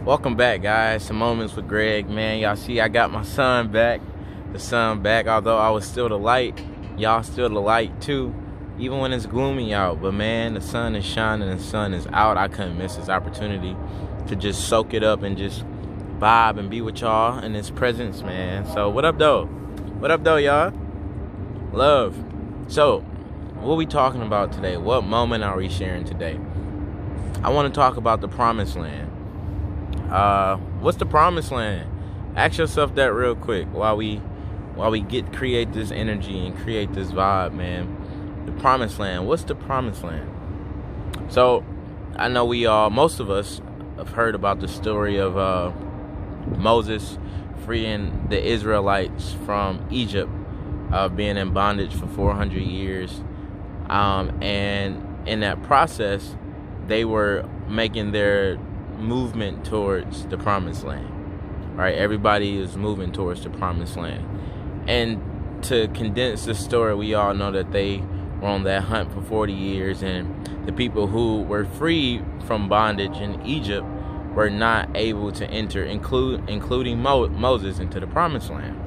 Welcome back, guys, to Moments with Greg. Man, y'all see I got my son back. The sun back, although I was still the light. Y'all still the light, too. Even when it's gloomy out. But, man, the sun is shining, the sun is out. I couldn't miss this opportunity to just soak it up and just vibe and be with y'all in this presence, man. So, what up, though? What up, though, y'all? Love. So, what we talking about today? What moment are we sharing today? I want to talk about the promised land. What's the promised land? Ask yourself that real quick while we create this energy and create this vibe, man. The promised land. What's the promised land? So, I know most of us have heard about the story of Moses freeing the Israelites from Egypt, being in bondage for 400 years. And in that process, they were making their movement towards the promised land. Right? Everybody is moving towards the promised land. And to condense the story, we all know that they were on that hunt for 40 years, and the people who were freed from bondage in Egypt were not able to enter, including Moses, into the promised land.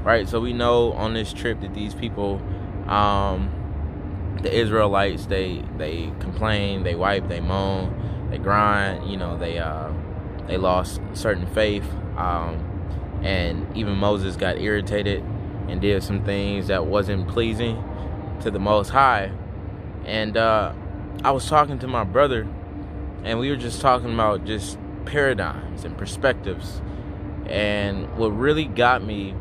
Right? So we know on this trip that these people, the Israelites, they complain, they wipe, they moan, they grind, they lost certain faith, and even Moses got irritated and did some things that wasn't pleasing to the Most High. And I was talking to my brother, and we were just talking about just paradigms and perspectives. And what really got me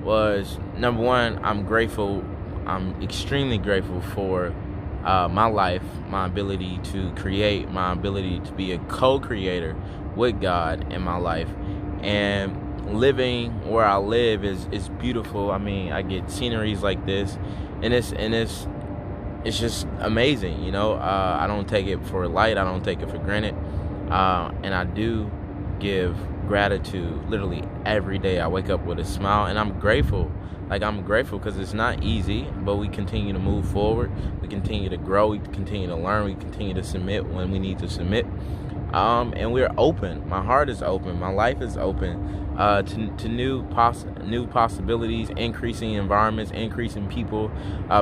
was, number one, I'm extremely grateful for my life, my ability to create, my ability to be a co-creator with God in my life. And living where I live is beautiful. I mean, I get sceneries like this, and it's just amazing, I don't take it for light, I don't take it for granted, and I do give gratitude literally every day. I wake up with a smile, and I'm grateful. I'm grateful because it's not easy, but we continue to move forward. We continue to grow. We continue to learn. We continue to submit when we need to submit. And we're open. My heart is open. My life is open to new possibilities, increasing environments, increasing people,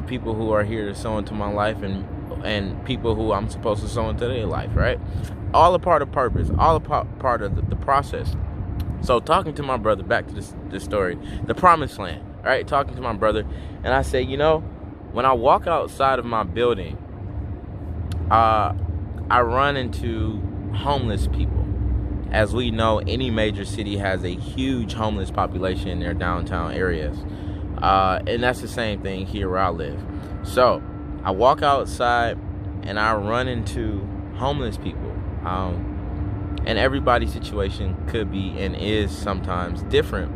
people who are here to sow into my life, and people who I'm supposed to sow into their life, right? All a part of purpose, all a part of the process. So talking to my brother, back to this story, the promised land. All right, talking to my brother, and I say, when I walk outside of my building, I run into homeless people. As we know, any major city has a huge homeless population in their downtown areas, and that's the same thing here where I live. So I walk outside, and I run into homeless people, and everybody's situation could be and is sometimes different.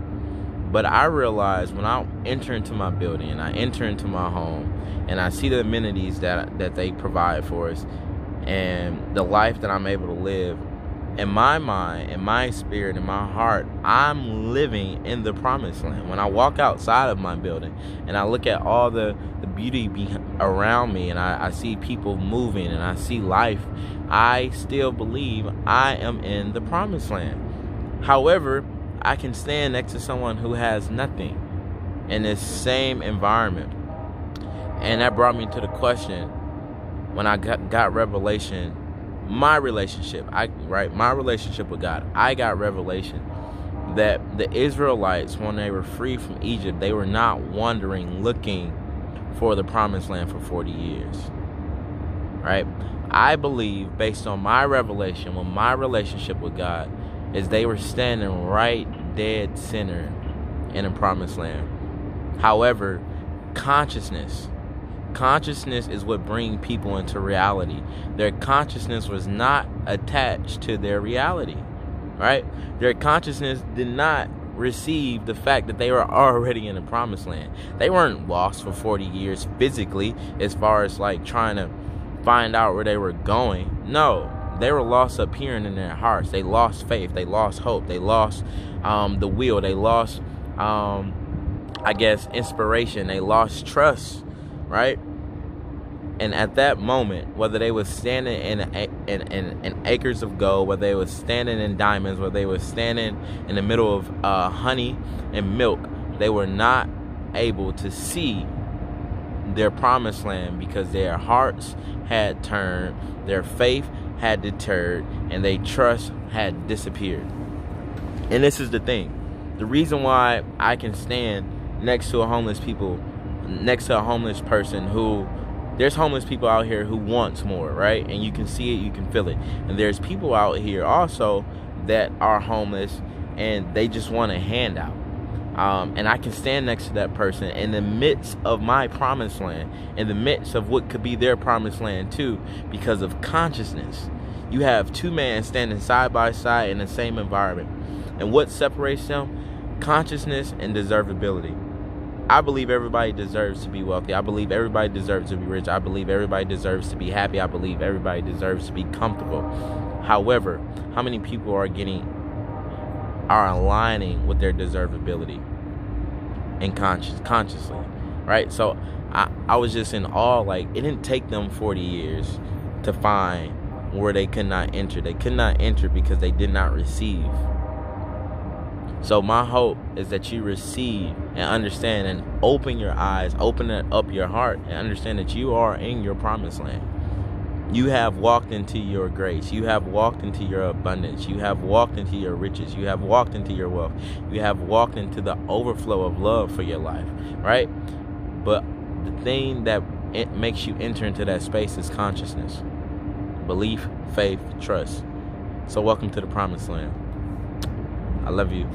But I realize when I enter into my building and I enter into my home and I see the amenities that they provide for us and the life that I'm able to live, in my mind, in my spirit, in my heart, I'm living in the promised land. When I walk outside of my building and I look at all the beauty around me, and I see people moving and I see life, I still believe I am in the promised land. However, I can stand next to someone who has nothing in this same environment. And that brought me to the question, when I got revelation, my relationship with God, I got revelation that the Israelites, when they were free from Egypt, they were not wandering looking for the promised land for 40 years. Right? I believe, based on my revelation, with my relationship with God, is they were standing right dead center in a promised land. However, consciousness is what brings people into reality. Their consciousness was not attached to their reality, right? Their consciousness did not receive the fact that they were already in the promised land. They weren't lost for 40 years physically, as far as trying to find out where they were going. No. They were lost up here in their hearts. They lost faith. They lost hope. They lost the will. They lost, inspiration. They lost trust, right? And at that moment, whether they was standing in acres of gold, whether they was standing in diamonds, whether they was standing in the middle of honey and milk, they were not able to see their promised land because their hearts had turned, their faith had deterred, and their trust had disappeared. And this is the thing. The reason why I can stand next to a homeless person who, there's homeless people out here who wants more, right? And you can see it, you can feel it. And there's people out here also that are homeless and they just want a handout. And I can stand next to that person in the midst of my promised land, in the midst of what could be their promised land too, because of consciousness. You have two men standing side by side in the same environment. And what separates them? Consciousness and deservability. I believe everybody deserves to be wealthy. I believe everybody deserves to be rich. I believe everybody deserves to be happy. I believe everybody deserves to be comfortable. However, how many people are aligning with their deservability and consciously, right? So I was just in awe. Like, it didn't take them 40 years to find where they could not enter. They could not enter because they did not receive. So my hope is that you receive and understand and open your eyes, open up your heart, and understand that you are in your promised land. You have walked into your grace. You have walked into your abundance. You have walked into your riches. You have walked into your wealth. You have walked into the overflow of love for your life, right? But the thing that it makes you enter into that space is consciousness, belief, faith, trust. So welcome to the promised land. I love you.